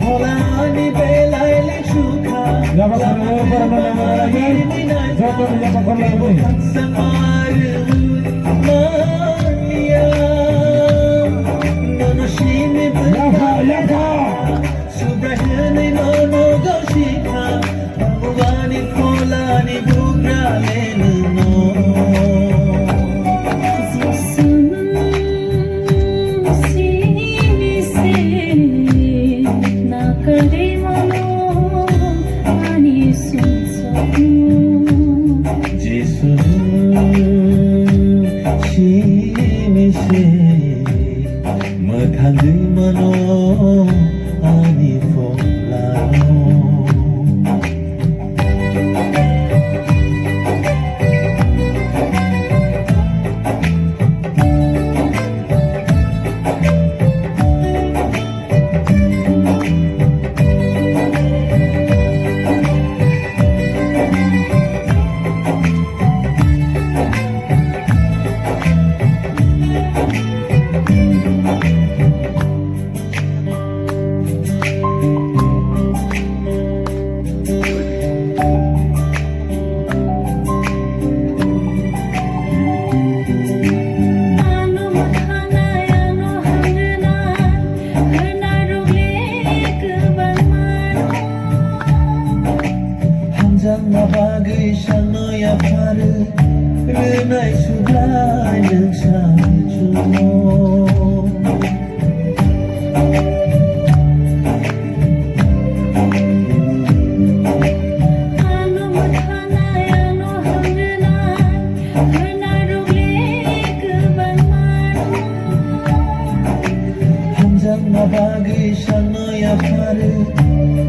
Holani belayle şuka Samar Maya Nonoshimi Bata Subrahani Nono Goshika Bhavani Holani Bugrale No Maghangay mano ani folano Nabagay sana yaparı Renay sublay ng sacho Ano mathanay ano hamrenan Renay rugli kebanmano Hamzang nabagay sana yaparı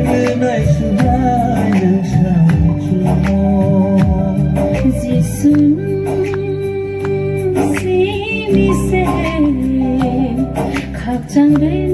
Renay sublay ng sacho 지수는 시미세 각장된